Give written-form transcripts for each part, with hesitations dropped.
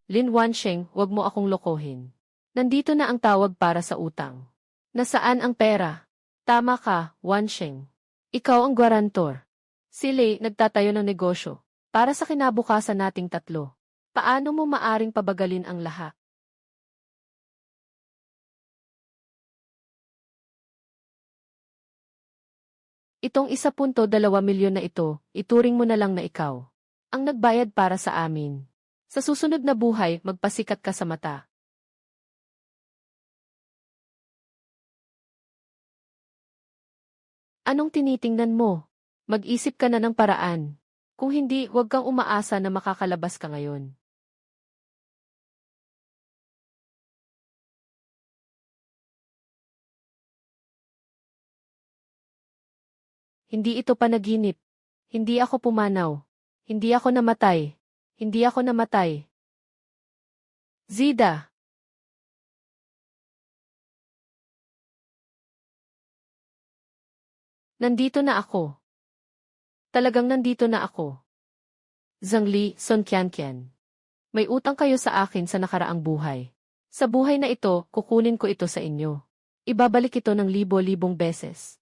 Lin Wansheng, wag mo akong lokohin. Nandito na ang tawag para sa utang. Nasaan ang pera? Tama ka, Wansheng. Ikaw ang gwarantor. Si Lei nagtatayo ng negosyo para sa kinabukasan nating tatlo. Paano mo maaring pabagalin ang lahat? Itong 1.2 milyon na ito, ituring mo na lang na ikaw ang nagbayad para sa amin. Sa susunod na buhay, magpasikat ka sa mata. Anong tinitingnan mo? Mag-isip ka na ng paraan. Kung hindi, huwag kang umaasa na makakalabas ka ngayon. Hindi ito panaginip. Hindi ako pumanaw. Hindi ako namatay. Hindi ako namatay. Zida! Nandito na ako. Talagang nandito na ako. Zhangli, Sun Qianqian. May utang kayo sa akin sa nakaraang buhay. Sa buhay na ito, kukunin ko ito sa inyo. Ibabalik ito ng libo-libong beses.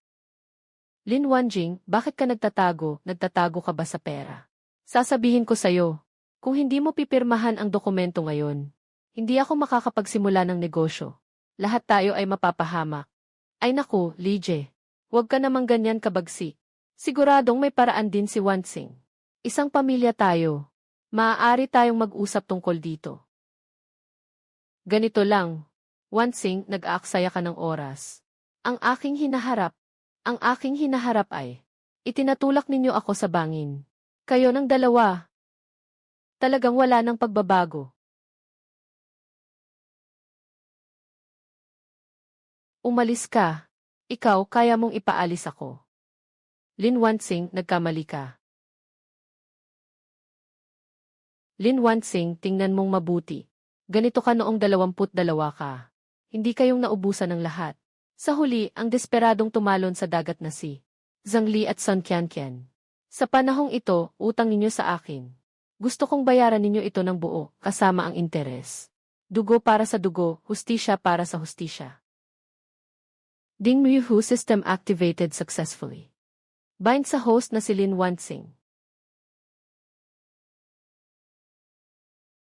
Lin Wanjing, bakit ka nagtatago? Nagtatago ka ba sa pera? Sasabihin ko sa'yo, kung hindi mo pipirmahan ang dokumento ngayon, hindi ako makakapagsimula ng negosyo. Lahat tayo ay mapapahamak. Ay naku, Lije. Huwag ka namang ganyan kabagsi. Siguradong may paraan din si Wanxing. Isang pamilya tayo. Maaari tayong mag-usap tungkol dito. Ganito lang. Wanxing, nag-aaksaya ka ng oras. Ang aking hinaharap ay, itinatulak ninyo ako sa bangin. Kayo ng dalawa. Talagang wala ng pagbabago. Umalis ka. Ikaw, kaya mong ipaalis ako. Lin Wanxing, nagkamali ka. Lin Wanxing, tingnan mong mabuti. Ganito ka noong 22 ka. Hindi kayong naubusan ng lahat. Sa huli, ang desperadong tumalon sa dagat na si Zhangli at Sun Qianqian. Sa panahong ito, utang ninyo sa akin. Gusto kong bayaran ninyo ito ng buo, kasama ang interes. Dugo para sa dugo, hustisya para sa hustisya. Ding Muhu system activated successfully. Bind sa host na si Lin Wanxing.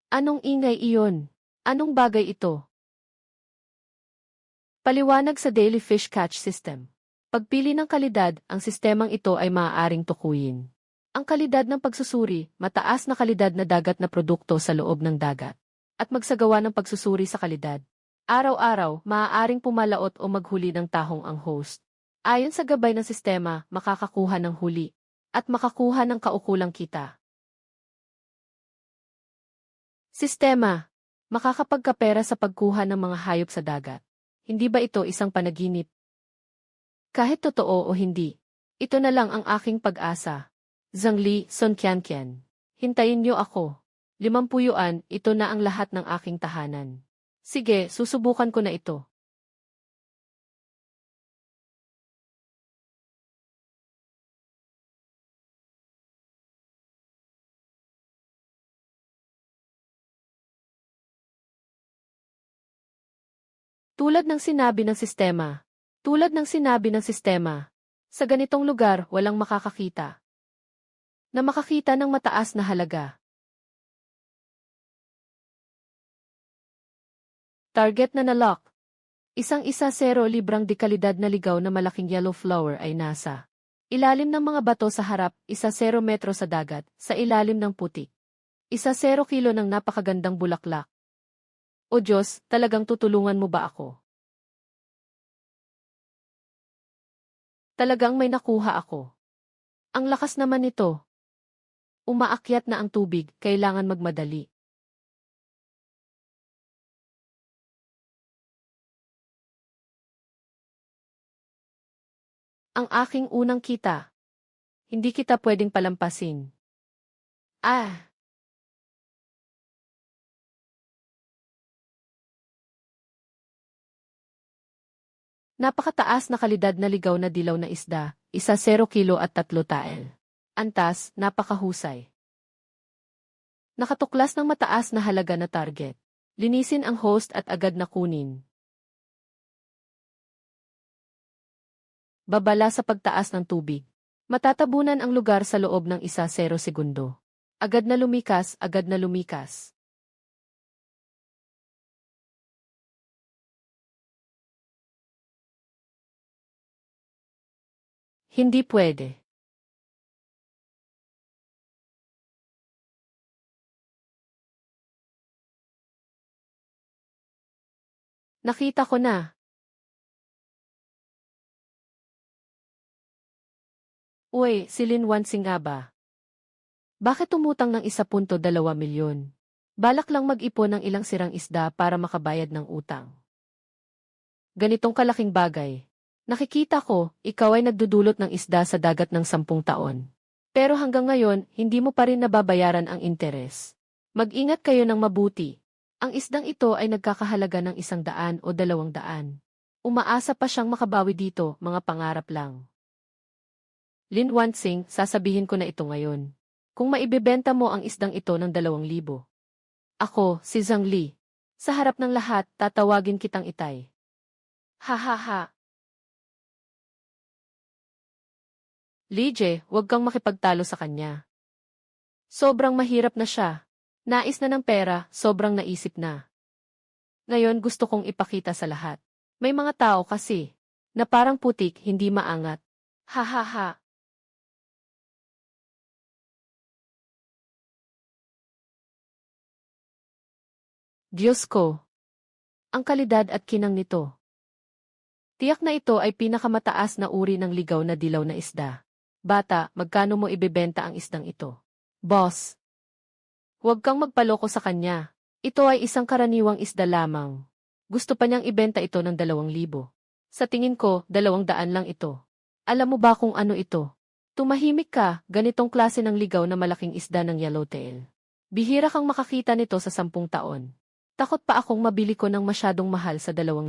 Anong ingay iyon? Anong bagay ito? Paliwanag sa Daily Fish Catch System. Pagpili ng kalidad, ang sistemang ito ay maaaring tukuyin. Ang kalidad ng pagsusuri, mataas na kalidad na dagat na produkto sa loob ng dagat. At magsagawa ng pagsusuri sa kalidad. Araw-araw, maaaring pumalaot o maghuli ng tahong ang host. Ayon sa gabay ng sistema, makakakuha ng huli. At makakuha ng kaukulang kita. Sistema. Makakapagkapera sa pagkuha ng mga hayop sa dagat. Hindi ba ito isang panaginip? Kahit totoo o hindi, ito na lang ang aking pag-asa. Zhangli, Sun Qianqian. Hintayin niyo ako. 50 yuan, ito na ang lahat ng aking tahanan. Sige, susubukan ko na ito. Tulad ng sinabi ng sistema. Sa ganitong lugar, walang makakakita. Na makakita ng mataas na halaga. Target na nalock. Isang-isa 0 librang dekalidad na ligaw na malaking yellow flower ay nasa ilalim ng mga bato sa harap, 0 metro sa dagat, sa ilalim ng putik. 0 kilo ng napakagandang bulaklak. O Diyos, talagang tutulungan mo ba ako? Talagang may nakuha ako. Ang lakas naman nito. Umaakyat na ang tubig, kailangan magmadali. Ang aking unang kita. Hindi kita pwedeng palampasin. Ah! Napakataas na kalidad na ligaw na dilaw na isda, 0 kilo at 3 tael. Antas, napakahusay. Nakatuklas ng mataas na halaga na target. Linisin ang host at agad na kunin. Babala sa pagtaas ng tubig. Matatabunan ang lugar sa loob ng 1-0 segundo. Agad na lumikas, agad na lumikas. Hindi pwede. Nakita ko na. Uy, si Lin Wanxing nga ba? Bakit tumutang ng 1.2 milyon? Balak lang mag-ipon ng ilang sirang isda para makabayad ng utang. Ganitong kalaking bagay. Nakikita ko, ikaw ay nagdudulot ng isda sa dagat ng 10 taon. Pero hanggang ngayon, hindi mo pa rin nababayaran ang interes. Mag-ingat kayo ng mabuti. Ang isdang ito ay nagkakahalaga ng 100 o 200. Umaasa pa siyang makabawi dito, mga pangarap lang. Lin Wanxing, sasabihin ko na ito ngayon. Kung maibebenta mo ang isdang ito ng 2,000. Ako, si Zhang Li. Sa harap ng lahat, tatawagin kitang Itay. Ha ha ha. Li Jie, huwag kang makipagtalo sa kanya. Sobrang mahirap na siya. Nais na ng pera, sobrang naisip na. Ngayon gusto kong ipakita sa lahat. May mga tao kasi, na parang putik, hindi maangat. Ha ha ha. Diyos ko. Ang kalidad at kinang nito. Tiyak na ito ay pinakamataas na uri ng ligaw na dilaw na isda. Bata, magkano mo ibebenta ang isdang ito? Boss. Huwag kang magpaloko sa kanya. Ito ay isang karaniwang isda lamang. Gusto pa niyang ibenta ito ng 2,000. Sa tingin ko, 200 lang ito. Alam mo ba kung ano ito? Tumahimik ka, ganitong klase ng ligaw na malaking isda ng yellowtail. Bihira kang makakita nito sa 10 taon. Takot pa akong mabili ko ng masyadong mahal sa 2,000.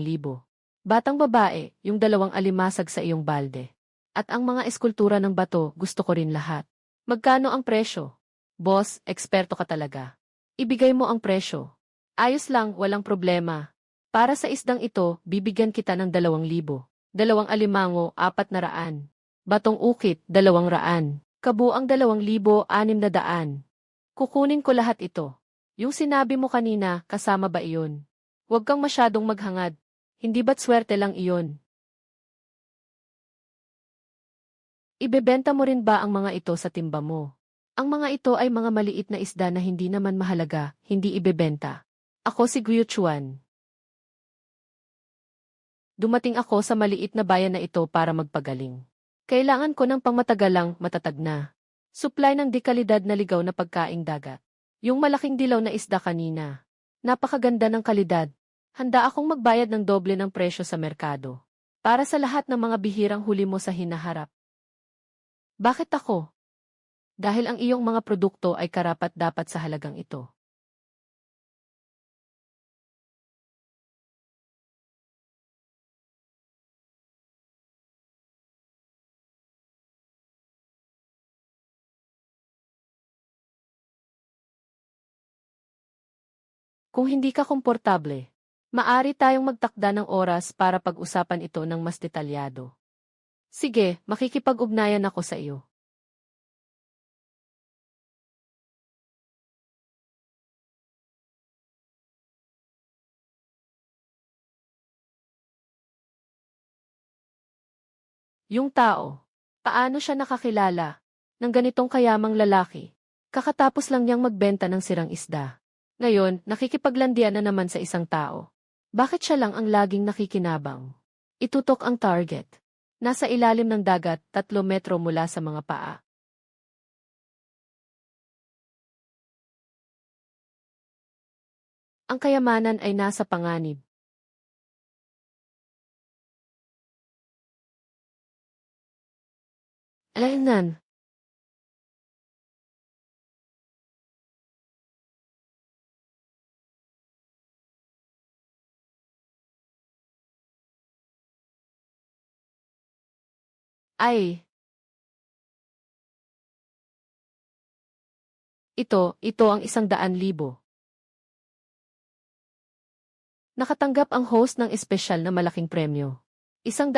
Batang babae, yung 2 alimasag sa iyong balde. At ang mga eskultura ng bato, gusto ko rin lahat. Magkano ang presyo? Boss, eksperto ka talaga. Ibigay mo ang presyo. Ayos lang, walang problema. Para sa isdang ito, bibigyan kita ng 2,000. 2 alimango, 400. Batong ukit, 200. Kabuang 2,600. Kukunin ko lahat ito. Yung sinabi mo kanina, kasama ba iyon? Huwag kang masyadong maghangad. Hindi ba't swerte lang iyon? Ibebenta mo rin ba ang mga ito sa timba mo? Ang mga ito ay mga maliit na isda na hindi naman mahalaga, hindi ibebenta. Ako si Guo Chuan. Dumating ako sa maliit na bayan na ito para magpagaling. Kailangan ko ng pangmatagalang, matatag na supply ng dekalidad na ligaw na pagkaing dagat. Yung malaking dilaw na isda kanina. Napakaganda ng kalidad. Handa akong magbayad ng doble ng presyo sa merkado. Para sa lahat ng mga bihirang huli mo sa hinaharap. Bakit ako? Dahil ang iyong mga produkto ay karapat-dapat sa halagang ito. Kung hindi ka komportable, maari tayong magtakda ng oras para pag-usapan ito ng mas detalyado. Sige, makikipag-ugnayan ako sa iyo. Yung tao, paano siya nakakilala ng ganitong kayamang lalaki? Kakatapos lang niyang magbenta ng sirang isda. Ngayon, nakikipaglandian na naman sa isang tao. Bakit siya lang ang laging nakikinabang? Itutok ang target. Nasa ilalim ng dagat, 3 metro mula sa mga paa. Ang kayamanan ay nasa panganib. Alainan. Ay, Ito ang 100,000. Nakatanggap ang host ng espesyal na malaking premyo. 100,000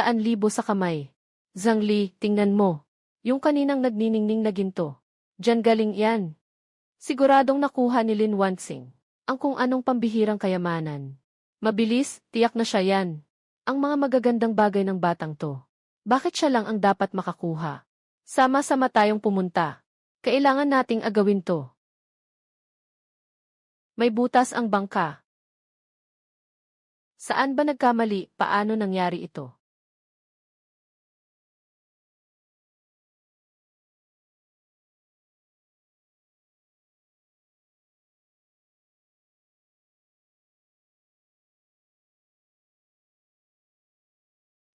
sa kamay. Zhang Li, tingnan mo. Yung kaninang nagniningning na ginto. Diyan galing yan. Siguradong nakuha ni Lin Wanxing ang kung anong pambihirang kayamanan. Mabilis, tiyak na siya yan. Ang mga magagandang bagay ng batang to. Bakit siya lang ang dapat makakuha? Sama-sama tayong pumunta. Kailangan nating agawin to. May butas ang bangka. Saan ba nagkamali? Paano nangyari ito?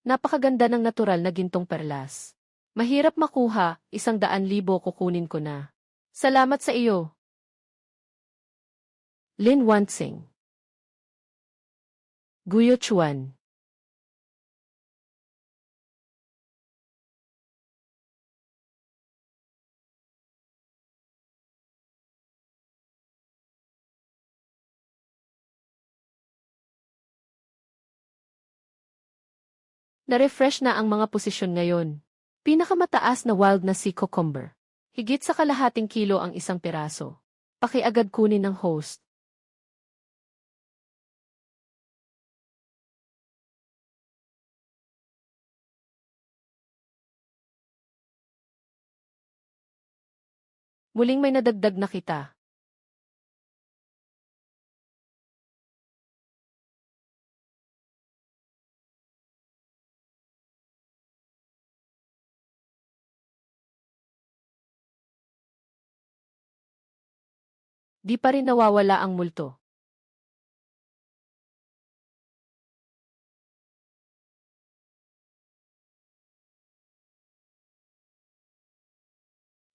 Napakaganda ng natural na gintong perlas. Mahirap makuha, 100,000 kukunin ko na. Salamat sa iyo. Lin Wanxing. Guyo Chuan. Na-refresh na ang mga posisyon ngayon. Pinakamataas na wild na sea cucumber. Higit sa kalahating kilo ang isang piraso. Pakiagad kunin ng host. Muling may nadagdag na kita. Di pa rin nawawala ang multo.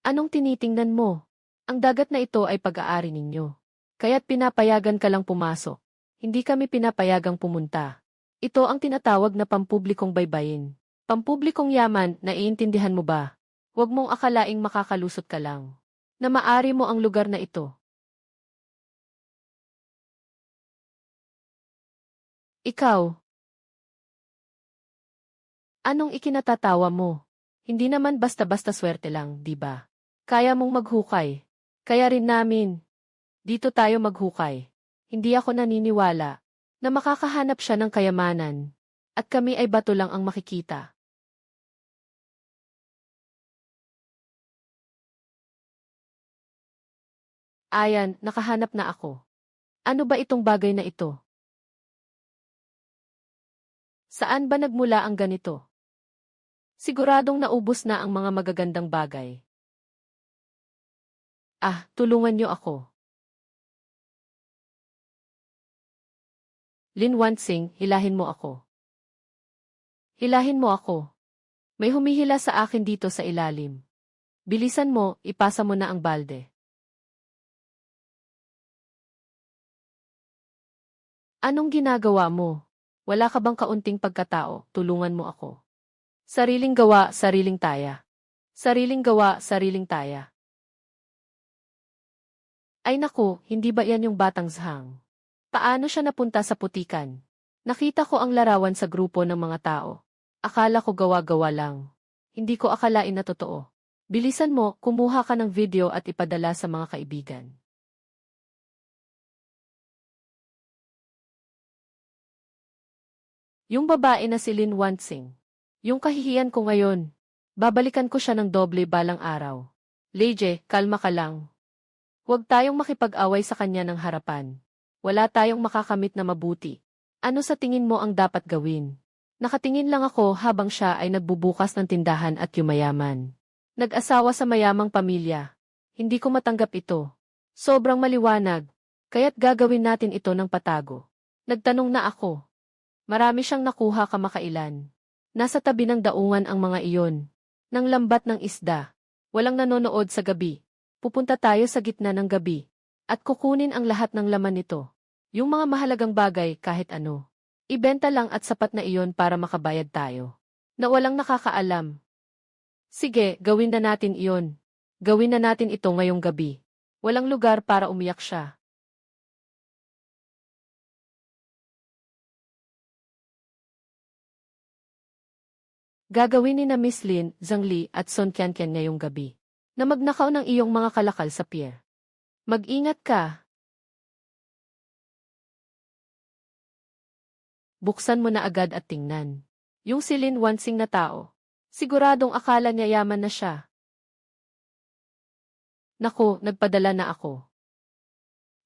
Anong tinitingnan mo? Ang dagat na ito ay pag-aari ninyo. Kaya't pinapayagan ka lang pumasok. Hindi kami pinapayagang pumunta. Ito ang tinatawag na pampublikong baybayin. Pampublikong yaman, naiintindihan mo ba? Huwag mong akalaing makakalusot ka lang. Na maari mo ang lugar na ito. Ikaw. Anong ikinatatawa mo? Hindi naman basta-basta swerte lang, di ba? Kaya mong maghukay. Kaya rin namin. Dito tayo maghukay. Hindi ako naniniwala na makakahanap siya ng kayamanan. At kami ay bato lang ang makikita. Ayan, nakahanap na ako. Ano ba itong bagay na ito? Saan ba nagmula ang ganito? Siguradong naubos na ang mga magagandang bagay. Tulungan niyo ako. Lin Wanxing, hilahin mo ako. Hilahin mo ako. May humihila sa akin dito sa ilalim. Bilisan mo, ipasa mo na ang balde. Anong ginagawa mo? Wala ka bang kaunting pagkatao? Tulungan mo ako. Sariling gawa, sariling taya. Sariling gawa, sariling taya. Ay naku, hindi ba yan yung batang Zhang? Paano siya napunta sa putikan? Nakita ko ang larawan sa grupo ng mga tao. Akala ko gawa-gawa lang. Hindi ko akalain na totoo. Bilisan mo, kumuha ka ng video at ipadala sa mga kaibigan. Yung babae na si Lin Wanxing. Yung kahihiyan ko ngayon. Babalikan ko siya ng doble balang araw. Leje, kalma ka lang. Huwag tayong makipag-away sa kanya ng harapan. Wala tayong makakamit na mabuti. Ano sa tingin mo ang dapat gawin? Nakatingin lang ako habang siya ay nagbubukas ng tindahan at yumayaman. Nag-asawa sa mayamang pamilya. Hindi ko matanggap ito. Sobrang maliwanag. Kaya't gagawin natin ito ng patago. Nagtanong na ako. Marami siyang nakuha kamakailan. Nasa tabi ng daungan ang mga iyon. Nang lambat ng isda. Walang nanonood sa gabi. Pupunta tayo sa gitna ng gabi. At kukunin ang lahat ng laman nito. Yung mga mahalagang bagay kahit ano. Ibenta lang at sapat na iyon para makabayad tayo. Na walang nakakaalam. Sige, gawin na natin iyon. Gawin na natin ito ngayong gabi. Walang lugar para umiyak siya. Gagawin ni na Miss Lin, Zhang Li at Son Qianqian ngayong gabi na magnakaw ng iyong mga kalakal sa pier. Mag-ingat ka. Buksan mo na agad at tingnan. Yung si Lin Wansing na tao. Siguradong akala niya yaman na siya. Naku, nagpadala na ako.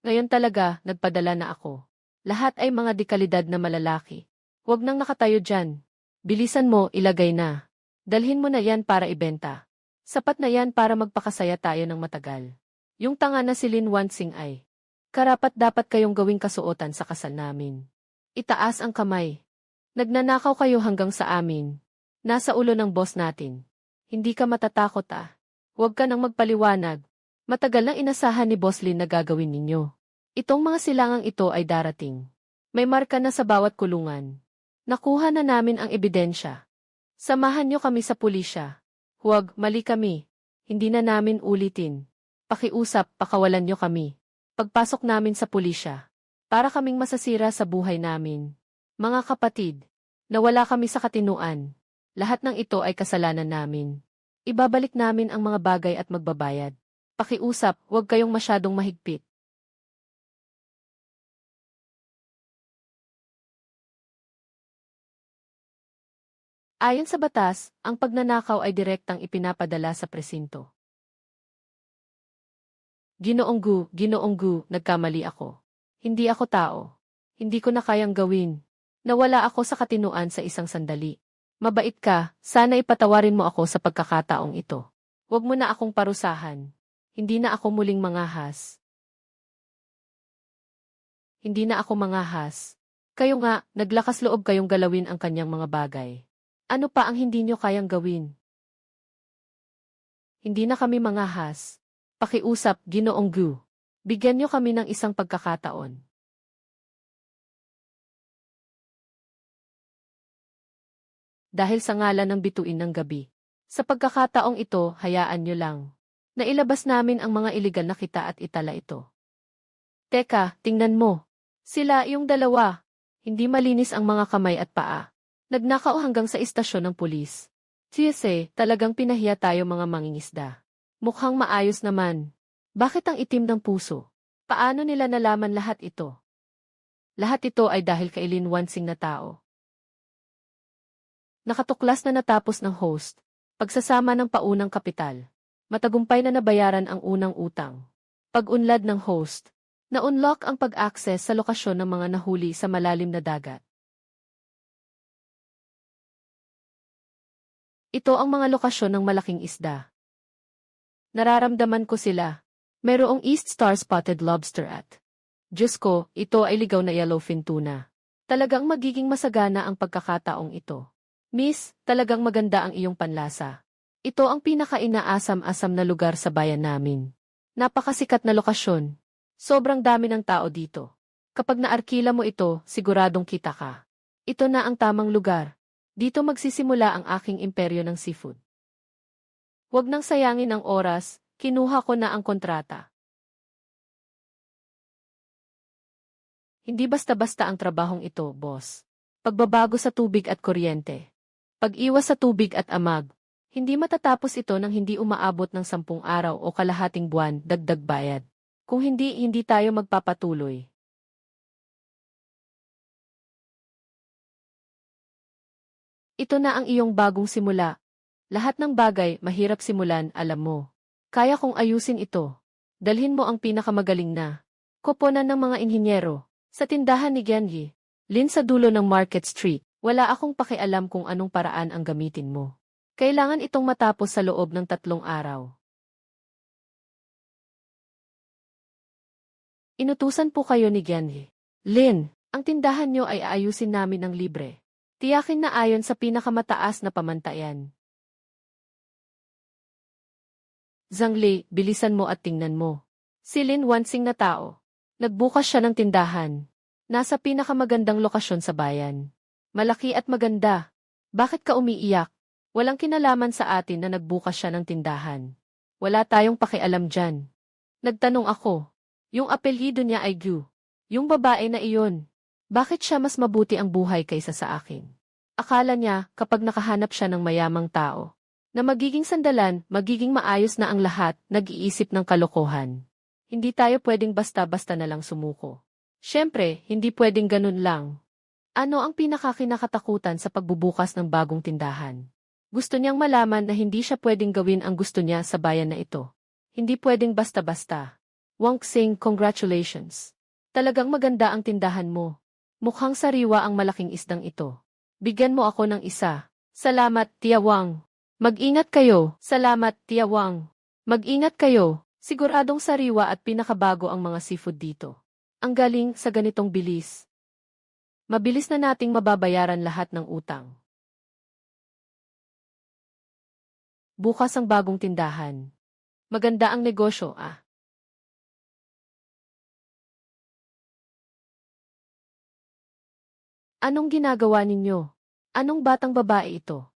Ngayon talaga, nagpadala na ako. Lahat ay mga dekalidad na malalaki. Huwag nang nakatayo dyan. Bilisan mo, ilagay na. Dalhin mo na yan para ibenta. Sapat na yan para magpakasaya tayo ng matagal. Yung tanga na si Lin Wansing ay, karapat dapat kayong gawing kasuotan sa kasal namin. Itaas ang kamay. Nagnanakaw kayo hanggang sa amin. Nasa ulo ng boss natin. Hindi ka matatakot ah. Huwag ka nang magpaliwanag. Matagal nang inasahan ni Boss Lin na gagawin ninyo. Itong mga silangang ito ay darating. May marka na sa bawat kulungan. Nakuha na namin ang ebidensya. Samahan niyo kami sa pulisya. Huwag, mali kami. Hindi na namin ulitin. Pakiusap, pakawalan niyo kami. Pagpasok namin sa pulisya. Para kaming masasira sa buhay namin. Mga kapatid, nawala kami sa katinuan. Lahat ng ito ay kasalanan namin. Ibabalik namin ang mga bagay at magbabayad. Pakiusap, huwag kayong masyadong mahigpit. Ayon sa batas, ang pagnanakaw ay direktang ipinapadala sa presinto. Ginoong Gu, nagkamali ako. Hindi ako tao. Hindi ko na kayang gawin. Nawala ako sa katinuan sa isang sandali. Mabait ka, sana ipatawarin mo ako sa pagkakataong ito. Huwag mo na akong parusahan. Hindi na ako muling mangahas. Hindi na ako mangahas. Kayo nga, naglakas loob kayong galawin ang kanyang mga bagay. Ano pa ang hindi nyo kayang gawin? Hindi na kami mangahas. Pakiusap, Ginoong Gu. Bigyan nyo kami ng isang pagkakataon. Dahil sa ngalan ng bituin ng gabi. Sa pagkakataong ito, hayaan nyo lang. Nailabas namin ang mga iligal na kita at itala ito. Teka, tingnan mo. Sila yung dalawa. Hindi malinis ang mga kamay at paa. Nagnakaw hanggang sa istasyon ng pulis. Siyese, talagang pinahiya tayo mga mangingisda. Mukhang maayos naman. Bakit ang itim ng puso? Paano nila nalaman lahat ito? Lahat ito ay dahil kay Lin Wansing na tao. Nakatuklas na natapos ng host. Pagsasama ng paunang kapital. Matagumpay na nabayaran ang unang utang. Pag-unlad ng host. Na-unlock ang pag-access sa lokasyon ng mga nahuli sa malalim na dagat. Ito ang mga lokasyon ng malaking isda. Nararamdaman ko sila. Mayroong East Star Spotted Lobster at Diyos ko, ito ay ligaw na yellowfin tuna. Talagang magiging masagana ang pagkakataong ito. Miss, talagang maganda ang iyong panlasa. Ito ang pinaka-inaasam-asam na lugar sa bayan namin. Napakasikat na lokasyon. Sobrang dami ng tao dito. Kapag naarkila mo ito, siguradong kita ka. Ito na ang tamang lugar. Dito magsisimula ang aking imperyo ng seafood. Huwag nang sayangin ang oras, kinuha ko na ang kontrata. Hindi basta-basta ang trabahong ito, boss. Pagbabago sa tubig at kuryente. Pag-iwas sa tubig at amag. Hindi matatapos ito nang hindi umaabot ng 10 araw o kalahating buwan, dagdag bayad. Kung hindi, hindi tayo magpapatuloy. Ito na ang iyong bagong simula. Lahat ng bagay, mahirap simulan, alam mo. Kaya kong ayusin ito. Dalhin mo ang pinakamagaling na koponan ng mga inhinyero. Sa tindahan ni Genji, Lin sa dulo ng Market Street, wala akong pakialam kung anong paraan ang gamitin mo. Kailangan itong matapos sa loob ng 3 araw. Inutusan po kayo ni Genji. Lin, ang tindahan nyo ay aayusin namin ng libre. Tiyakin na ayon sa pinakamataas na pamantayan. Zhang Li, bilisan mo at tingnan mo. Si Lin Wansing na tao. Nagbukas siya ng tindahan. Nasa pinakamagandang lokasyon sa bayan. Malaki at maganda. Bakit ka umiiyak? Walang kinalaman sa atin na nagbukas siya ng tindahan. Wala tayong pakialam dyan. Nagtanong ako. Yung apelyido niya ay Gu. Yung babae na iyon. Bakit siya mas mabuti ang buhay kaysa sa akin? Akala niya, kapag nakahanap siya ng mayamang tao, na magiging sandalan, magiging maayos na ang lahat, nag-iisip ng kalokohan. Hindi tayo pwedeng basta-basta na lang sumuko. Siyempre, hindi pwedeng ganun lang. Ano ang pinakakinakatakutan sa pagbubukas ng bagong tindahan? Gusto niyang malaman na hindi siya pwedeng gawin ang gusto niya sa bayan na ito. Hindi pwedeng basta-basta. Wang Xing, congratulations. Talagang maganda ang tindahan mo. Mukhang sariwa ang malaking isdang ito. Bigyan mo ako ng isa. Salamat, Tia Wang. Mag-ingat kayo. Salamat, Tia Wang. Mag-ingat kayo. Siguradong sariwa at pinakabago ang mga seafood dito. Ang galing sa ganitong bilis. Mabilis na nating mababayaran lahat ng utang. Bukas ang bagong tindahan. Maganda ang negosyo, ah. Anong ginagawa ninyo? Anong batang babae ito?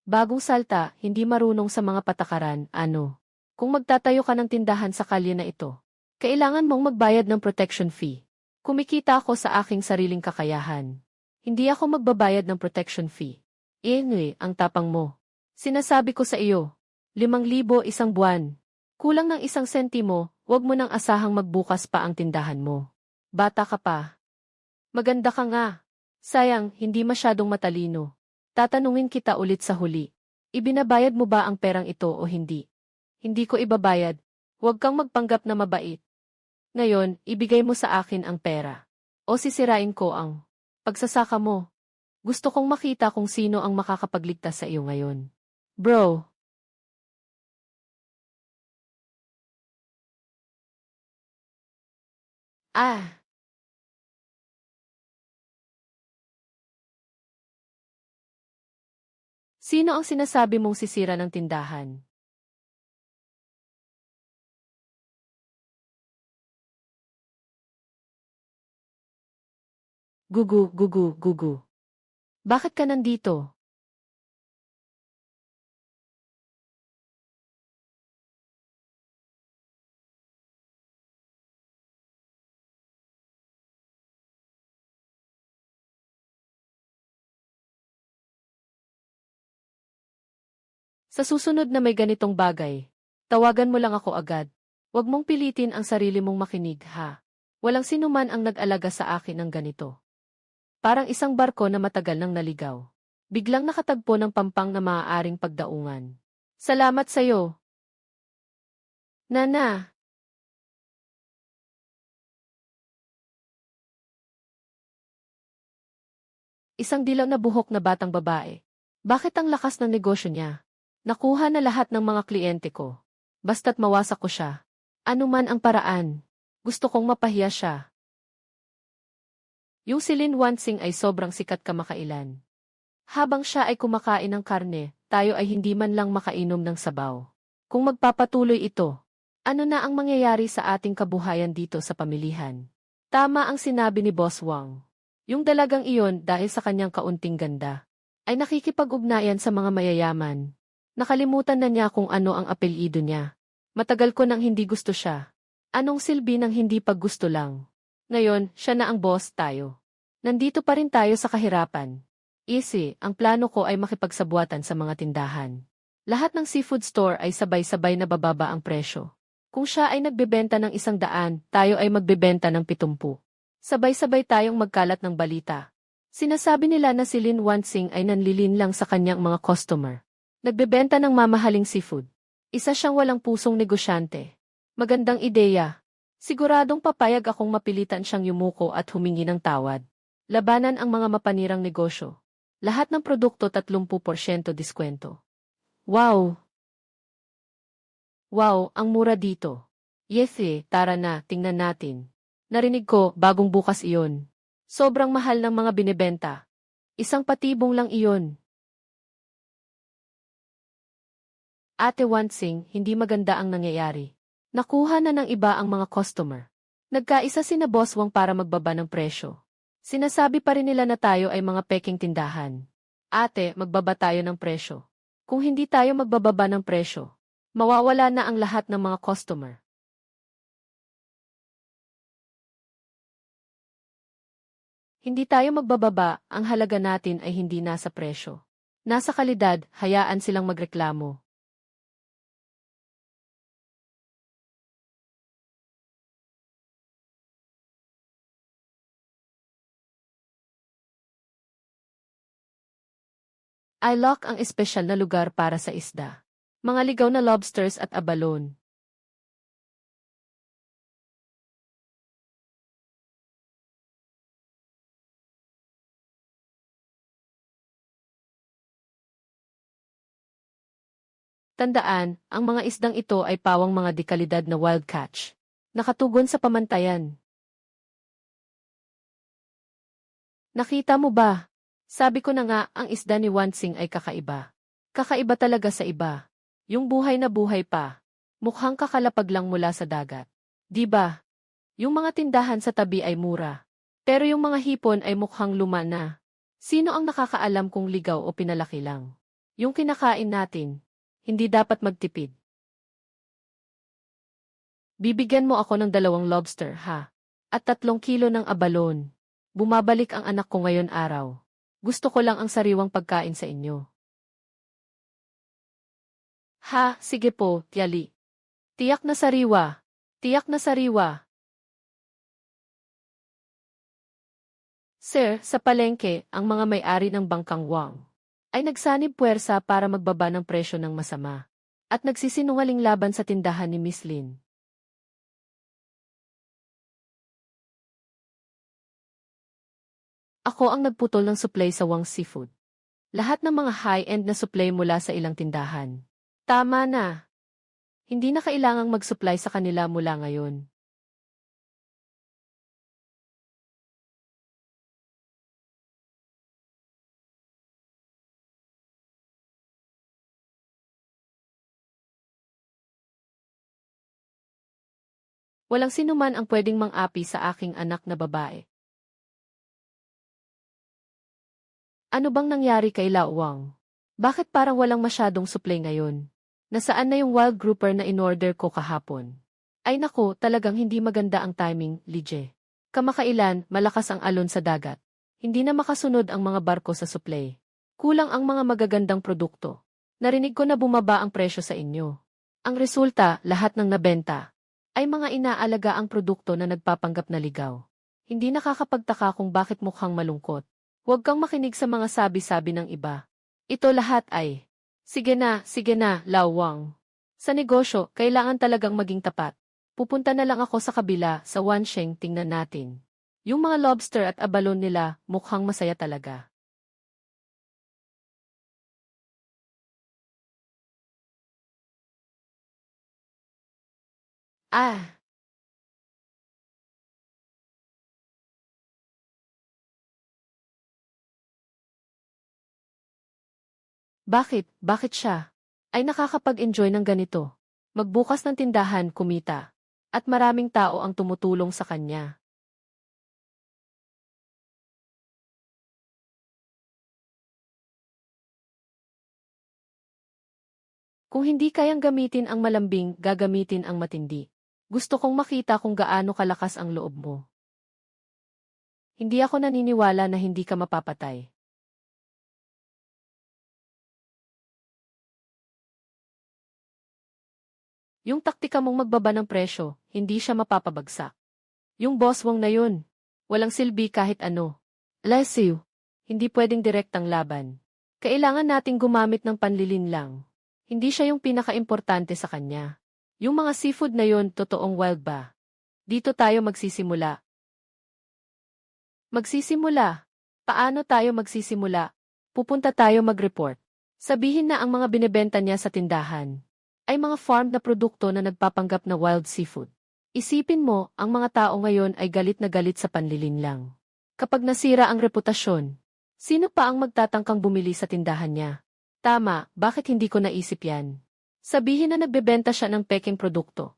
Bagong salta, hindi marunong sa mga patakaran, ano? Kung magtatayo ka ng tindahan sa kalye na ito, kailangan mong magbayad ng protection fee. Kumikita ako sa aking sariling kakayahan. Hindi ako magbabayad ng protection fee. Ang tapang mo. Sinasabi ko sa iyo, 5,000 isang buwan. Kulang ng 1 sentimo, wag mo nang asahang magbukas pa ang tindahan mo. Bata ka pa. Maganda ka nga. Sayang, hindi masyadong matalino. Tatanungin kita ulit sa huli. Ibinabayad mo ba ang perang ito o hindi? Hindi ko ibabayad. Huwag kang magpanggap na mabait. Ngayon, ibigay mo sa akin ang pera. O sisirain ko ang pagsasaka mo. Gusto kong makita kung sino ang makakapagligtas sa iyo ngayon. Bro. Ah. Sino ang sinasabi mong sisira ng tindahan? Gugu, gugu, gugu. Bakit ka nandito? Sa susunod na may ganitong bagay, tawagan mo lang ako agad. Huwag mong pilitin ang sarili mong makinig, ha? Walang sinuman ang nag-alaga sa akin ng ganito. Parang isang barko na matagal nang naligaw. Biglang nakatagpo ng pampang na maaaring pagdaungan. Salamat sa'yo. Nana. Isang dilaw na buhok na batang babae. Bakit ang lakas ng negosyo niya? Nakuha na lahat ng mga kliyente ko. Basta't mawasak ko siya. Ano man ang paraan. Gusto kong mapahiya siya. Yung si Lin Wansing ay sobrang sikat kamakailan. Habang siya ay kumakain ng karne, tayo ay hindi man lang makainom ng sabaw. Kung magpapatuloy ito, ano na ang mangyayari sa ating kabuhayan dito sa pamilihan? Tama ang sinabi ni Boss Wang. Yung dalagang iyon dahil sa kanyang kaunting ganda, ay nakikipag-ugnayan sa mga mayayaman. Nakalimutan na niya kung ano ang apelyido niya. Matagal ko nang hindi gusto siya. Anong silbi ng hindi paggusto lang? Ngayon, siya na ang boss tayo. Nandito pa rin tayo sa kahirapan. Easy, ang plano ko ay makipagsabuatan sa mga tindahan. Lahat ng seafood store ay sabay-sabay na bababa ang presyo. Kung siya ay nagbebenta ng 100, tayo ay magbebenta ng 70. Sabay-sabay tayong magkalat ng balita. Sinasabi nila na si Lin Wansing ay nanlilin lang sa kanyang mga customer. Nagbebenta ng mamahaling seafood. Isa siyang walang pusong negosyante. Magandang ideya. Siguradong papayag akong mapilitan siyang yumuko at humingi ng tawad. Labanan ang mga mapanirang negosyo. Lahat ng produkto 30% diskwento. Wow! Wow, ang mura dito. Yesi, tara na, tingnan natin. Narinig ko, bagong bukas iyon. Sobrang mahal ng mga binebenta. Isang patibong lang iyon. Ate Wansing, hindi maganda ang nangyayari. Nakuha na ng iba ang mga customer. Nagkaisa sina Boss Wang para magbaba ng presyo. Sinasabi pa rin nila na tayo ay mga peking tindahan. Ate, magbaba tayo ng presyo. Kung hindi tayo magbababa ng presyo, mawawala na ang lahat ng mga customer. Hindi tayo magbababa, ang halaga natin ay hindi nasa presyo. Nasa kalidad, hayaan silang magreklamo. Ilock ang espesyal na lugar para sa isda. Mga ligaw na lobsters at abalon. Tandaan, ang mga isdang ito ay pawang mga dekalidad na wild catch. Nakatugon sa pamantayan. Nakita mo ba? Sabi ko na nga, ang isda ni Wansing ay kakaiba. Kakaiba talaga sa iba. Yung buhay na buhay pa. Mukhang kakalapag lang mula sa dagat. Di ba? Yung mga tindahan sa tabi ay mura. Pero yung mga hipon ay mukhang luma na. Sino ang nakakaalam kung ligaw o pinalaki lang? Yung kinakain natin. Hindi dapat magtipid. Bibigyan mo ako ng 2 lobster, ha? At 3 kilo ng abalon. Bumabalik ang anak ko ngayon araw. Gusto ko lang ang sariwang pagkain sa inyo. Ha, sige po, Tiali. Tiyak na sariwa. Tiyak na sariwa. Sir, sa palengke, ang mga may-ari ng Bangkang Wang ay nagsanib puwersa para magbaba ng presyo ng masama at nagsisinungaling laban sa tindahan ni Miss Lin. Ako ang nagputol ng supply sa Wang Seafood. Lahat ng mga high-end na supply mula sa ilang tindahan. Tama na. Hindi na kailangang mag-supply sa kanila mula ngayon. Walang sinuman ang pwedeng mang-api sa aking anak na babae. Ano bang nangyari kay Lao Wang? Bakit parang walang masyadong supply ngayon? Nasaan na yung wild grouper na in-order ko kahapon? Ay nako, talagang hindi maganda ang timing, Lije. Kamakailan, malakas ang alon sa dagat. Hindi na makasunod ang mga barko sa supply. Kulang ang mga magagandang produkto. Narinig ko na bumaba ang presyo sa inyo. Ang resulta, lahat ng nabenta ay mga inaalaga ang produkto na nagpapanggap na ligaw. Hindi nakakapagtaka kung bakit mukhang malungkot. Huwag kang makinig sa mga sabi-sabi ng iba. Ito lahat ay, sige na, Lao Wang. Sa negosyo, kailangan talagang maging tapat. Pupunta na lang ako sa kabila, sa Wansheng, tingnan natin. Yung mga lobster at abalon nila, mukhang masaya talaga. Ah! Bakit? Bakit siya? Ay nakakapag-enjoy ng ganito. Magbukas ng tindahan, kumita. At maraming tao ang tumutulong sa kanya. Kung hindi kayang gamitin ang malambing, gagamitin ang matindi. Gusto kong makita kung gaano kalakas ang loob mo. Hindi ako naniniwala na hindi ka mapapatay. Yung taktika mong magbaba ng presyo, hindi siya mapapabagsak. Yung boss wong na yun, walang silbi kahit ano. Lesiw, hindi pwedeng direktang laban. Kailangan nating gumamit ng panlilin lang. Hindi siya yung pinaka-importante sa kanya. Yung mga seafood na yun, totoong wild ba? Dito tayo magsisimula. Magsisimula? Paano tayo magsisimula? Pupunta tayo mag-report. Sabihin na ang mga binebenta niya sa tindahan ay mga farmed na produkto na nagpapanggap na wild seafood. Isipin mo, ang mga tao ngayon ay galit na galit sa panlilin lang. Kapag nasira ang reputasyon, sino pa ang magtatangkang bumili sa tindahan niya? Tama, bakit hindi ko naisip yan? Sabihin na nagbebenta siya ng peking produkto.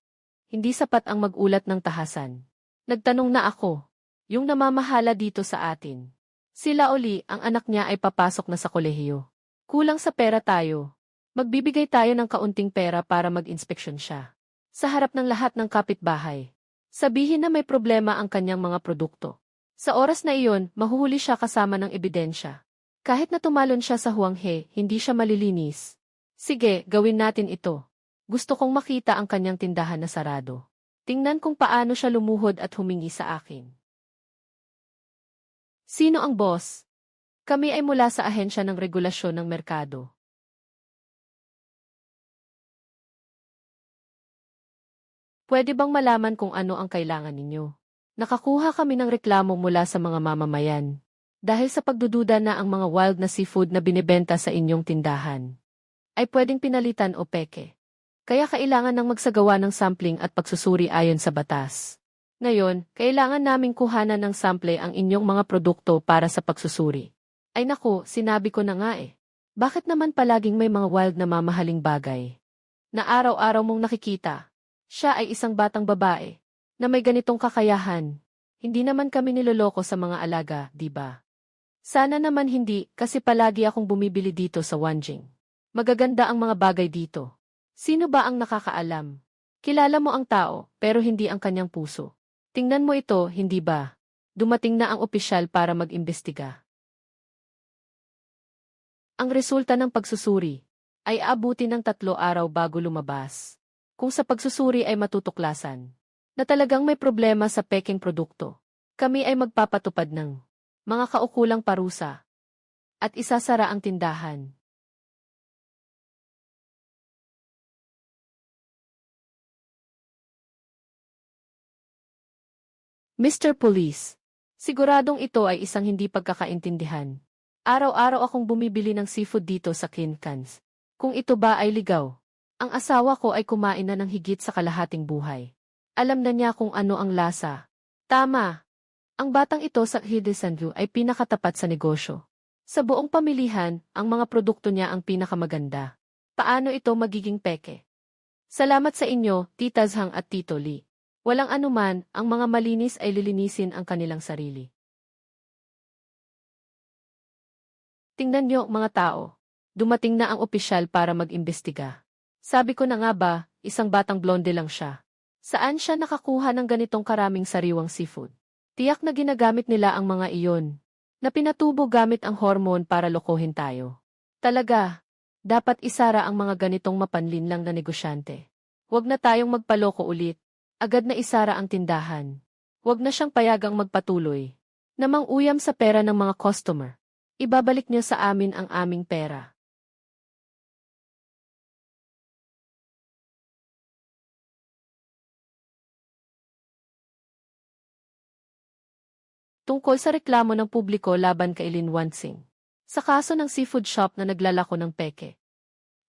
Hindi sapat ang magulat ng tahasan. Nagtanong na ako, yung namamahala dito sa atin. Sila uli, ang anak niya ay papasok na sa kolehiyo. Kulang sa pera tayo. Magbibigay tayo ng kaunting pera para mag-inspeksyon siya. Sa harap ng lahat ng kapitbahay. Sabihin na may problema ang kanyang mga produkto. Sa oras na iyon, mahuhuli siya kasama ng ebidensya. Kahit na tumalon siya sa huwanghe, hindi siya malilinis. Sige, gawin natin ito. Gusto kong makita ang kanyang tindahan na sarado. Tingnan kung paano siya lumuhod at humingi sa akin. Sino ang boss? Kami ay mula sa ahensya ng regulasyon ng merkado. Pwede bang malaman kung ano ang kailangan ninyo? Nakakuha kami ng reklamo mula sa mga mamamayan. Dahil sa pagdududa na ang mga wild na seafood na binibenta sa inyong tindahan ay pwedeng pinalitan o peke. Kaya kailangan ng magsagawa ng sampling at pagsusuri ayon sa batas. Ngayon, kailangan naming kuhanan ng sample ang inyong mga produkto para sa pagsusuri. Ay naku, sinabi ko na nga eh. Bakit naman palaging may mga wild na mamahaling bagay na araw-araw mong nakikita? Siya ay isang batang babae na may ganitong kakayahan. Hindi naman kami niloloko sa mga alaga, di ba? Sana naman hindi, kasi palagi akong bumibili dito sa Wanjing. Magaganda ang mga bagay dito. Sino ba ang nakakaalam? Kilala mo ang tao, pero hindi ang kanyang puso. Tingnan mo ito, hindi ba? Dumating na ang opisyal para mag-imbestiga. Ang resulta ng pagsusuri ay aabuti ng 3 araw bago lumabas. Kung sa pagsusuri ay matutuklasan na talagang may problema sa peking produkto, kami ay magpapatupad ng mga kaukulang parusa at isasara ang tindahan. Mr. Police, siguradong ito ay isang hindi pagkakaintindihan. Araw-araw akong bumibili ng seafood dito sa Kinkans. Kung ito ba ay ligaw, ang asawa ko ay kumain na ng higit sa kalahating buhay. Alam na niya kung ano ang lasa. Tama. Ang batang ito sa Hidesandlu ay pinakatapat sa negosyo. Sa buong pamilihan, ang mga produkto niya ang pinakamaganda. Paano ito magiging peke? Salamat sa inyo, Tita Zhang at Tito Lee. Walang anuman, ang mga malinis ay lilinisin ang kanilang sarili. Tingnan niyo, mga tao. Dumating na ang opisyal para mag-imbestiga. Sabi ko na nga ba, isang batang blonde lang siya. Saan siya nakakuha ng ganitong karaming sariwang seafood? Tiyak na ginagamit nila ang mga iyon, na pinatubo gamit ang hormone para lokohin tayo. Talaga, dapat isara ang mga ganitong mapanlinlang na negosyante. Huwag na tayong magpaloko ulit. Agad na isara ang tindahan. Huwag na siyang payagang magpatuloy na mang-uyam sa pera ng mga customer. Ibabalik niyo sa amin ang aming pera. Tungkol sa reklamo ng publiko laban kay Lin Wansing. Sa kaso ng seafood shop na naglalako ng peke.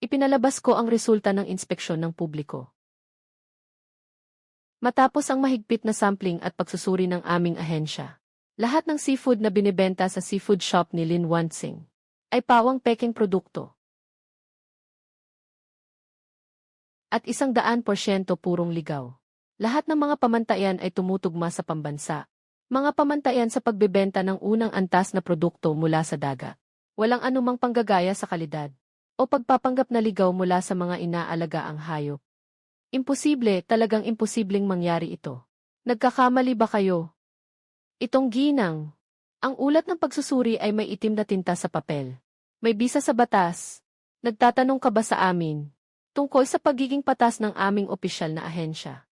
Ipinalabas ko ang resulta ng inspeksyon ng publiko. Matapos ang mahigpit na sampling at pagsusuri ng aming ahensya, lahat ng seafood na binibenta sa seafood shop ni Lin Wansing ay pawang peking produkto. At 100% purong ligaw. Lahat ng mga pamantayan ay tumutugma sa pambansa. Mga pamantayan sa pagbebenta ng unang antas na produkto mula sa dagat. Walang anumang panggagaya sa kalidad o pagpapanggap na ligaw mula sa mga inaalagaang hayop. Imposible, talagang imposibleng mangyari ito. Nagkakamali ba kayo? Itong ginang. Ang ulat ng pagsusuri ay may itim na tinta sa papel. May bisa sa batas. Nagtatanong ka ba sa amin tungkol sa pagiging patas ng aming opisyal na ahensya?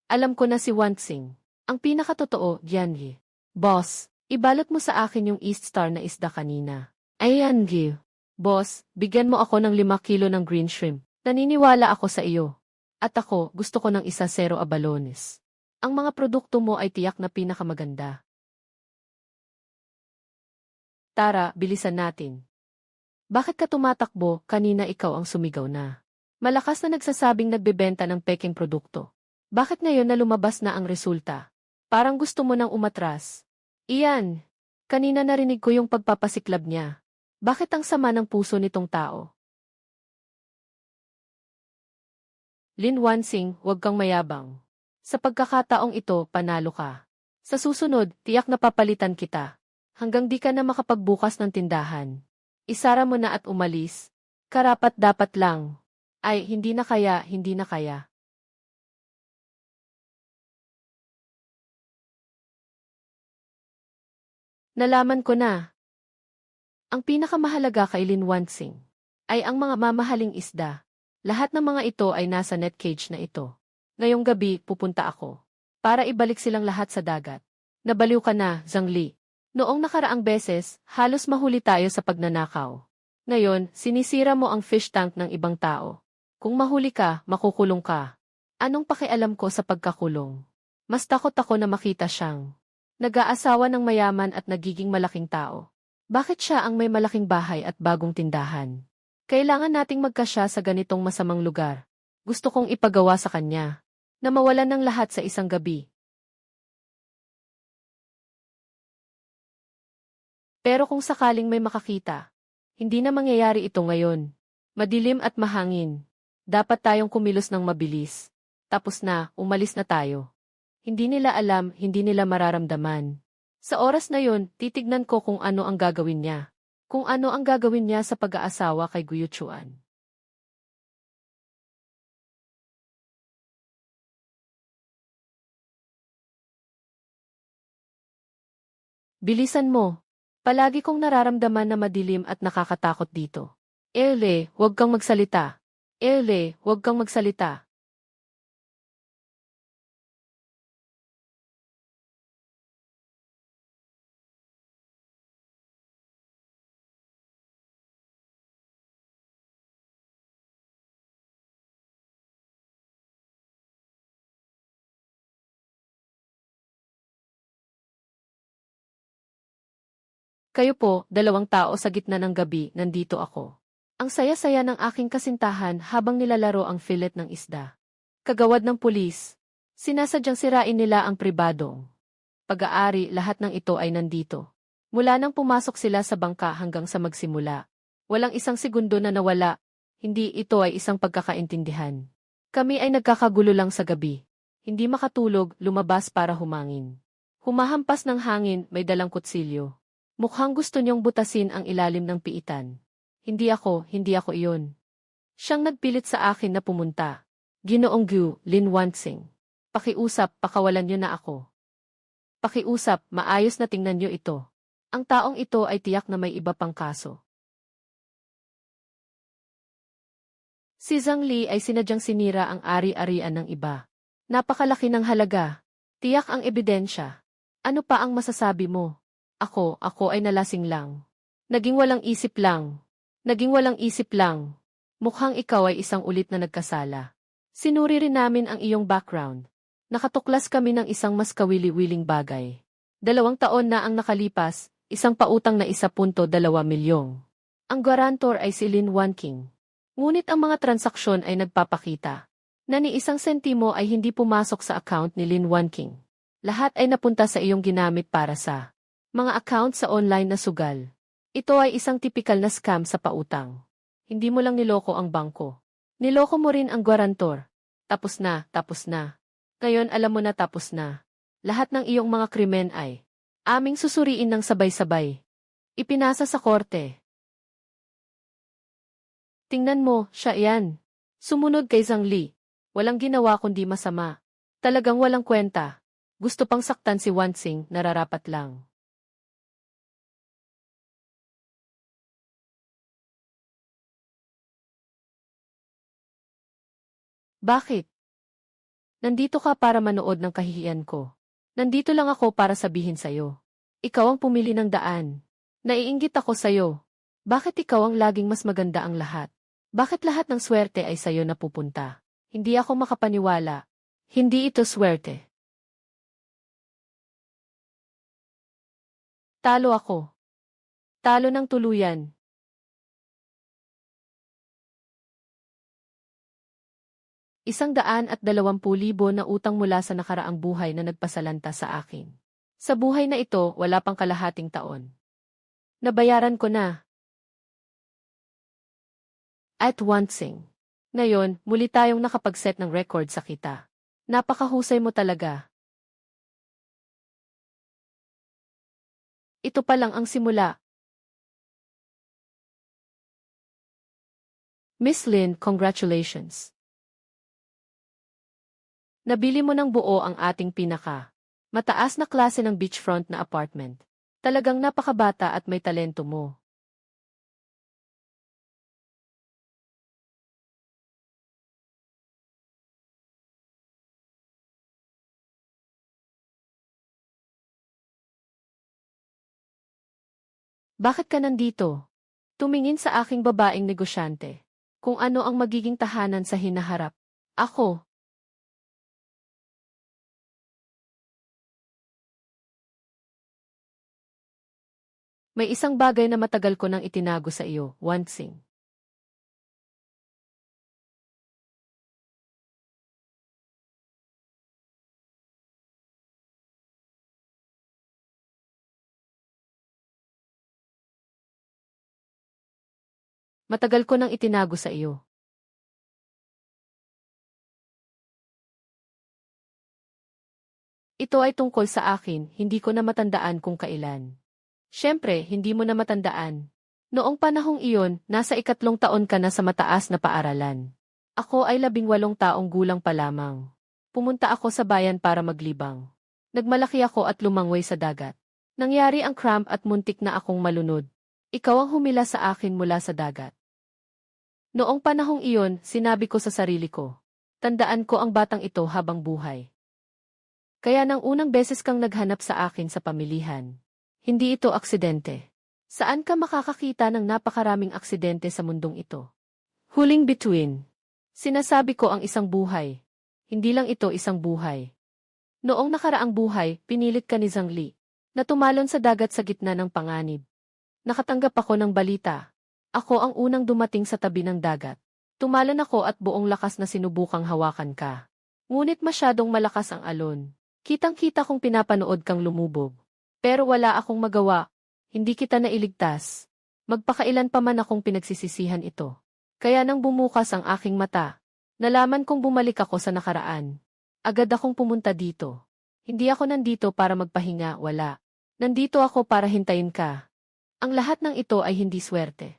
Alam ko na si Wansing. Ang pinakatotoo, Yangi. Boss, ibalot mo sa akin yung East Star na isda kanina. Ay, Yangi. Boss, bigyan mo ako ng 5 kilo ng green shrimp. Naniniwala ako sa iyo. At ako, gusto ko ng 1 0 abalones. Ang mga produkto mo ay tiyak na pinakamaganda. Tara, bilisan natin. Bakit ka tumatakbo? Kanina ikaw ang sumigaw na. Malakas na nagsasabing nagbebenta ng peking produkto. Bakit ngayon na lumabas na ang resulta? Parang gusto mo nang umatras. Iyan, kanina narinig ko yung pagpapasiklab niya. Bakit ang sama ng puso nitong tao? Lin Wansing, huwag kang mayabang. Sa pagkakataong ito, panalo ka. Sa susunod, tiyak na papalitan kita. Hanggang di ka na makapagbukas ng tindahan. Isara mo na at umalis. Karapat dapat lang. Ay, hindi na kaya, hindi na kaya. Nalaman ko na. Ang pinakamahalaga kay Lin Wansing ay ang mga mamahaling isda. Lahat ng mga ito ay nasa net cage na ito. Ngayong gabi, pupunta ako para ibalik silang lahat sa dagat. Nabaliw ka na, Zhang Li. Noong nakaraang beses, halos mahuli tayo sa pagnanakaw. Ngayon, sinisira mo ang fish tank ng ibang tao. Kung mahuli ka, makukulong ka. Anong pakialam ko sa pagkakulong? Mas takot ako na makita siyang nag-aasawa ng mayaman at nagiging malaking tao. Bakit siya ang may malaking bahay at bagong tindahan? Kailangan nating magkasya sa ganitong masamang lugar. Gusto kong ipagawa sa kanya na mawalan ng lahat sa isang gabi. Pero kung sakaling may makakita, hindi na mangyayari ito ngayon. Madilim at mahangin. Dapat tayong kumilos ng mabilis. Tapos na, umalis na tayo. Hindi nila alam, hindi nila mararamdaman. Sa oras na yun, titignan ko kung ano ang gagawin niya. Kung ano ang gagawin niya sa pag-aasawa kay Guyuchuan. Bilisan mo. Palagi kong nararamdaman na madilim at nakakatakot dito. Ele, huwag kang magsalita. Ele, huwag kang magsalita. Kayo po, dalawang tao sa gitna ng gabi, nandito ako. Ang saya-saya ng aking kasintahan habang nilalaro ang fillet ng isda. Kagawad ng pulis. Sinasadyang sirain nila ang pribadong pag-aari, lahat ng ito ay nandito. Mula nang pumasok sila sa bangka hanggang sa magsimula. Walang isang segundo na nawala. Hindi ito ay isang pagkakaintindihan. Kami ay nagkakagulo lang sa gabi. Hindi makatulog, lumabas para humangin. Humahampas ng hangin, may dalang kutsilyo. Mukhang gusto niyong butasin ang ilalim ng piitan. Hindi ako iyon. Siyang nagpilit sa akin na pumunta. Ginoong Gu, Lin Wansing. Pakiusap, pakawalan niyo na ako. Pakiusap, maayos na tingnan niyo ito. Ang taong ito ay tiyak na may iba pang kaso. Si Zhang Li ay sinadyang sinira ang ari-arian ng iba. Napakalaki ng halaga. Tiyak ang ebidensya. Ano pa ang masasabi mo? Ako ay nalasing lang. Naging walang isip lang. Mukhang ikaw ay isang ulit na nagkasala. Sinuri rin namin ang iyong background. Nakatuklas kami ng isang mas kawili-wiling bagay. 2 taon na ang nakalipas, isang pautang na 1.2 milyong. Ang guarantor ay si Lin Wanqing. Ngunit ang mga transaksyon ay nagpapakita na ni 1 sentimo ay hindi pumasok sa account ni Lin Wanqing. Lahat ay napunta sa iyong ginamit para sa mga account sa online na sugal. Ito ay isang tipikal na scam sa pautang. Hindi mo lang niloko ang bangko. Niloko mo rin ang guarantor. Tapos na. Ngayon alam mo na tapos na. Lahat ng iyong mga krimen ay aming susuriin ng sabay-sabay. Ipinasa sa korte. Tingnan mo, siya yan. Sumunod kay Zhang Li. Walang ginawa kundi masama. Talagang walang kwenta. Gusto pang saktan si Wansing, nararapat lang. Bakit? Nandito ka para manood ng kahihiyan ko. Nandito lang ako para sabihin sa'yo. Ikaw ang pumili ng daan. Naiinggit ako sa'yo. Bakit ikaw ang laging mas maganda ang lahat? Bakit lahat ng swerte ay sa'yo napupunta? Hindi ako makapaniwala. Hindi ito swerte. Talo ako. Talo ng tuluyan. ₱120,000 na utang mula sa nakaraang buhay na nagpasalanta sa akin. Sa buhay na ito, wala pang kalahating taon. Nabayaran ko na. At Wansing. Ngayon, muli tayong nakapag-set ng record sa kita. Napakahusay mo talaga. Ito pa lang ang simula. Miss Lin, congratulations. Nabili mo ng buo ang ating mataas na klase ng beachfront na apartment. Talagang napakabata at may talento mo. Bakit ka nandito? Tumingin sa aking babaeng negosyante. Kung ano ang magiging tahanan sa hinaharap. Ako, may isang bagay na matagal ko nang itinago sa iyo, Wansing. Matagal ko nang itinago sa iyo. Ito ay tungkol sa akin, hindi ko na matandaan kung kailan. Siyempre, hindi mo na matandaan. Noong panahong iyon, nasa 3 taon ka na sa mataas na paaralan. Ako ay 18 taong gulang pa lamang. Pumunta ako sa bayan para maglibang. Nagmalaki ako at lumangway sa dagat. Nangyari ang cramp at muntik na akong malunod. Ikaw ang humila sa akin mula sa dagat. Noong panahong iyon, sinabi ko sa sarili ko. Tandaan ko ang batang ito habang buhay. Kaya nang unang beses kang naghanap sa akin sa pamilihan. Hindi ito aksidente. Saan ka makakakita ng napakaraming aksidente sa mundong ito? Huling bituin. Sinasabi ko ang isang buhay. Hindi lang ito isang buhay. Noong nakaraang buhay, pinilit ka ni Zhang Li na tumalon sa dagat sa gitna ng panganib. Nakatanggap ako ng balita. Ako ang unang dumating sa tabi ng dagat. Tumalon ako at buong lakas na sinubukang hawakan ka. Ngunit masyadong malakas ang alon. Kitang-kita kong pinapanood kang lumubog. Pero wala akong magawa. Hindi kita nailigtas. Magpakailan pa man akong pinagsisisihan ito. Kaya nang bumukas ang aking mata, nalaman kong bumalik ako sa nakaraan. Agad akong pumunta dito. Hindi ako nandito para magpahinga, wala. Nandito ako para hintayin ka. Ang lahat ng ito ay hindi swerte.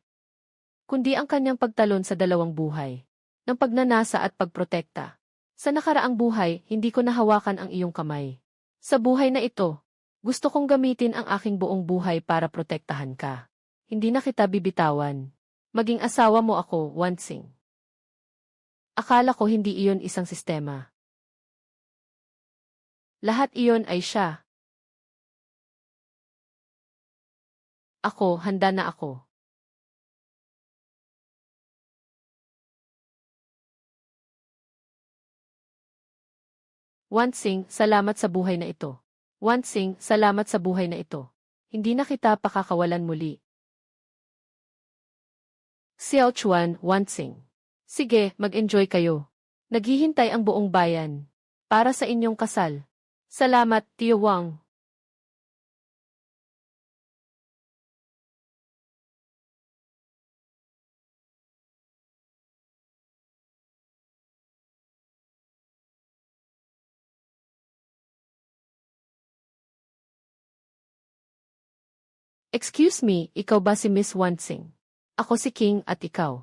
Kundi ang kanyang pagtalon sa dalawang buhay. Ng pagnanasa at pagprotekta. Sa nakaraang buhay, hindi ko nahawakan ang iyong kamay. Sa buhay na ito, gusto kong gamitin ang aking buong buhay para protektahan ka. Hindi na kita bibitawan. Maging asawa mo ako, Wansing. Akala ko hindi iyon isang sistema. Lahat iyon ay siya. Ako, handa na ako. Wansing, salamat sa buhay na ito. Wansing, salamat sa buhay na ito. Hindi na kita pakakawalan muli. Xiao Chuan, Wansing. Sige, mag-enjoy kayo. Naghihintay ang buong bayan. Para sa inyong kasal. Salamat, Tio Wang. Excuse me, ikaw ba si Miss Wansing? Ako si King at ikaw.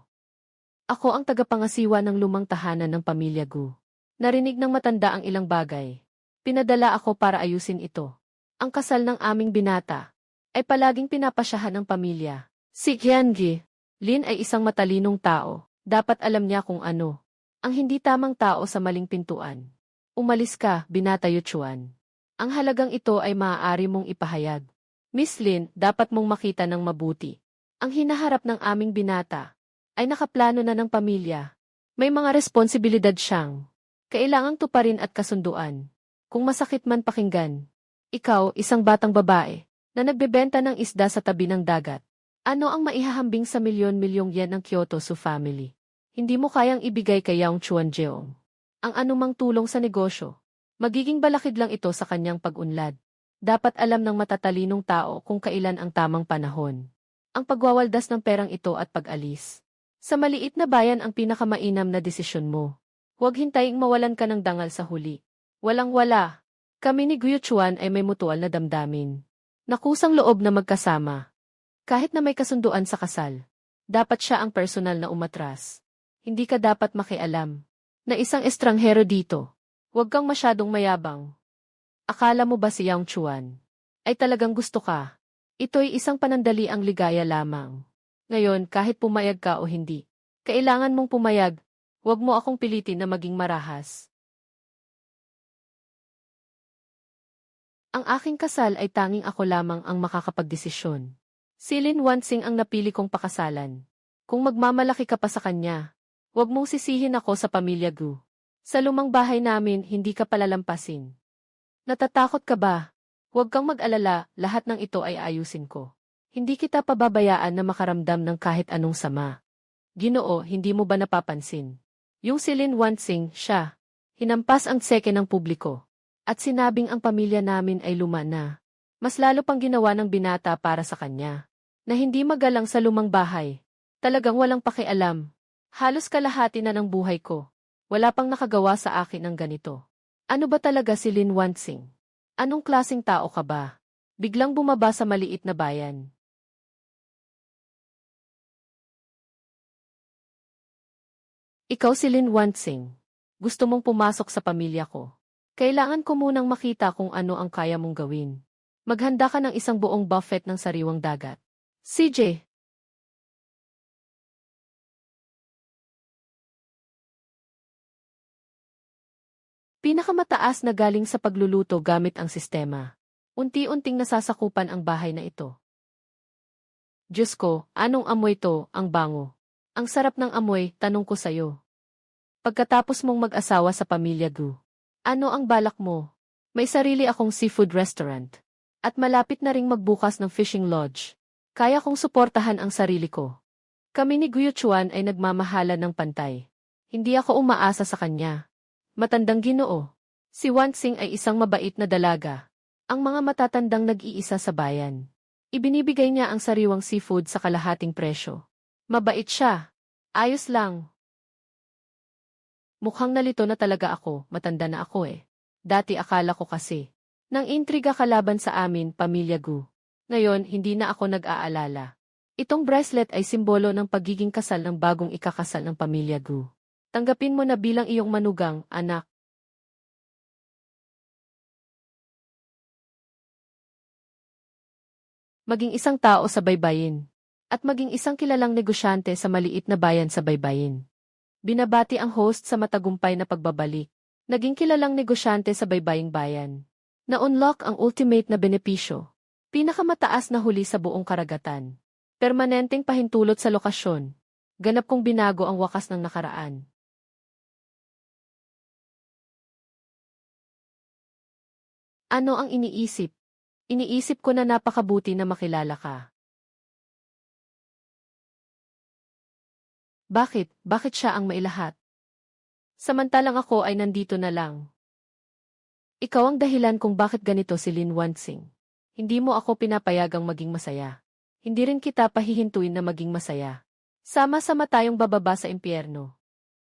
Ako ang tagapangasiwa ng lumang tahanan ng pamilya Gu. Narinig ng matanda ang ilang bagay. Pinadala ako para ayusin ito. Ang kasal ng aming binata ay palaging pinapasyahan ng pamilya. Si Qiangi, Lin ay isang matalinong tao. Dapat alam niya kung ano. Ang hindi tamang tao sa maling pintuan. Umalis ka, binata Yuchuan. Ang halagang ito ay maaari mong ipahayag. Miss Lin, dapat mong makita ng mabuti. Ang hinaharap ng aming binata ay nakaplano na ng pamilya. May mga responsibilidad siyang kailangang tuparin at kasunduan. Kung masakit man pakinggan. Ikaw, isang batang babae na nagbebenta ng isda sa tabi ng dagat. Ano ang maihahambing sa milyon-milyong yen ng Kyoto Su family? Hindi mo kayang ibigay kay Yang Chuanjeong ang anumang tulong sa negosyo. Magiging balakid lang ito sa kanyang pag-unlad. Dapat alam ng matatalinong tao kung kailan ang tamang panahon. Ang pagwawaldas ng perang ito at pag-alis. Sa maliit na bayan ang pinakamainam na desisyon mo. Huwag hintayin mawalan ka ng dangal sa huli. Walang-wala. Kami ni Guyo Chuan ay may mutual na damdamin. Nakusang loob na magkasama. Kahit na may kasunduan sa kasal. Dapat siya ang personal na umatras. Hindi ka dapat makialam. Na isang estranghero dito. Huwag kang masyadong mayabang. Akala mo ba si Yang Chuan ay talagang gusto ka? Ito'y isang panandaliang ligaya lamang. Ngayon, kahit pumayag ka o hindi, kailangan mong pumayag, huwag mo akong pilitin na maging marahas. Ang aking kasal ay tanging ako lamang ang makakapagdesisyon. Si Lin Wansing ang napili kong pakasalan. Kung magmamalaki ka pa sa kanya, huwag mong sisihin ako sa pamilya Gu. Sa lumang bahay namin, hindi ka palalampasin. Natatakot ka ba? Huwag kang mag-alala, lahat ng ito ay ayusin ko. Hindi kita pababayaan na makaramdam ng kahit anong sama. Ginoo, hindi mo ba napapansin? Yung si Lin Wansing, siya. Hinampas ang tseke ng publiko. At sinabing ang pamilya namin ay luma na. Mas lalo pang ginawa ng binata para sa kanya. Na hindi magalang sa lumang bahay. Talagang walang pakialam. Halos kalahati na ng buhay ko. Wala pang nakagawa sa akin ng ganito. Ano ba talaga si Lin Wansing? Anong klaseng tao ka ba? Biglang bumaba sa maliit na bayan. Ikaw si Lin Wansing. Gusto mong pumasok sa pamilya ko. Kailangan ko munang makita kung ano ang kaya mong gawin. Maghanda ka ng isang buong buffet ng sariwang dagat. CJ. Pinakamataas na galing sa pagluluto gamit ang sistema. Unti-unting nasasakupan ang bahay na ito. Diyos ko, anong amoy to, ang bango. Ang sarap ng amoy, tanong ko sayo. Pagkatapos mong mag-asawa sa pamilya Gu, ano ang balak mo? May sarili akong seafood restaurant. At malapit na ring magbukas ng fishing lodge. Kaya kong suportahan ang sarili ko. Kami ni Guyo Chuan ay nagmamahalan ng pantay. Hindi ako umaasa sa kanya. Matandang Ginoo. Si Wansing ay isang mabait na dalaga. Ang mga matatandang nag-iisa sa bayan. Ibinibigay niya ang sariwang seafood sa kalahating presyo. Mabait siya. Ayos lang. Mukhang nalito na talaga ako, matanda na ako eh. Dati akala ko kasi, nang intriga kalaban sa amin, pamilya Gu. Ngayon, hindi na ako nag-aalala. Itong bracelet ay simbolo ng pagiging kasal ng bagong ikakasal ng pamilya Gu. Tanggapin mo na bilang iyong manugang, anak. Maging isang tao sa baybayin. At maging isang kilalang negosyante sa maliit na bayan sa baybayin. Binabati ang host sa matagumpay na pagbabalik. Naging kilalang negosyante sa baybaying bayan. Na-unlock ang ultimate na benepisyo. Pinakamataas na huli sa buong karagatan. Permanenteng pahintulot sa lokasyon. Ganap kong binago ang wakas ng nakaraan. Ano ang iniisip? Iniisip ko na napakabuti na makilala ka. Bakit? Bakit siya ang mailahat? Samantalang ako ay nandito na lang. Ikaw ang dahilan kung bakit ganito si Lin Wansing. Hindi mo ako pinapayagang maging masaya. Hindi rin kita pahihintuin na maging masaya. Sama-sama tayong bababa sa impyerno.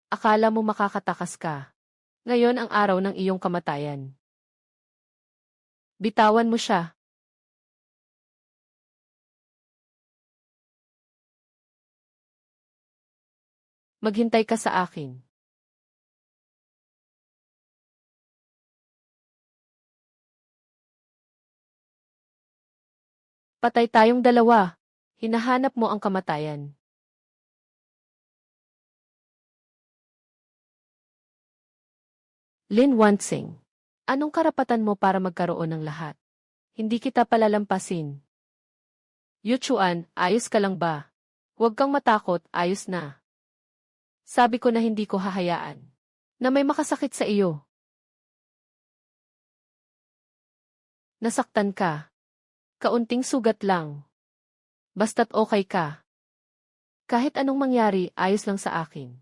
Akala mo makakatakas ka. Ngayon ang araw ng iyong kamatayan. Bitawan mo siya. Maghintay ka sa akin. Patay tayong dalawa. Hinahanap mo ang kamatayan. Lin Wansing. Anong karapatan mo para magkaroon ng lahat? Hindi kita palalampasin. Yu Chuan, ayos ka lang ba? Huwag kang matakot, ayos na. Sabi ko na hindi ko hahayaan. Na may makasakit sa iyo. Nasaktan ka. Kaunting sugat lang. Basta't okay ka. Kahit anong mangyari, ayos lang sa akin.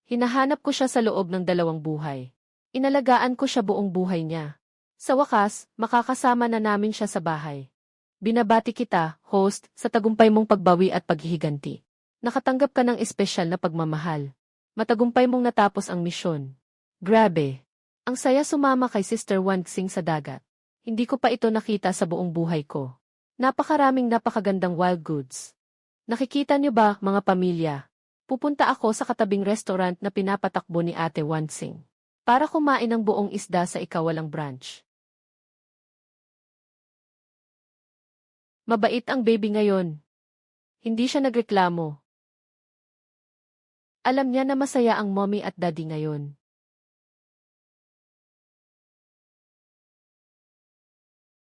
Hinahanap ko siya sa loob ng 2 buhay. Inalagaan ko siya buong buhay niya. Sa wakas, makakasama na namin siya sa bahay. Binabati kita, host, sa tagumpay mong pagbawi at paghihiganti. Nakatanggap ka ng espesyal na pagmamahal. Matagumpay mong natapos ang misyon. Grabe. Ang saya sumama kay Sister Wansing sa dagat. Hindi ko pa ito nakita sa buong buhay ko. Napakaraming napakagandang wild goods. Nakikita niyo ba, mga pamilya? Pupunta ako sa katabing restaurant na pinapatakbo ni Ate Wansing. Para kumain ng buong isda sa ikawalang branch. Mabait ang baby ngayon. Hindi siya nagreklamo. Alam niya na masaya ang mommy at daddy ngayon.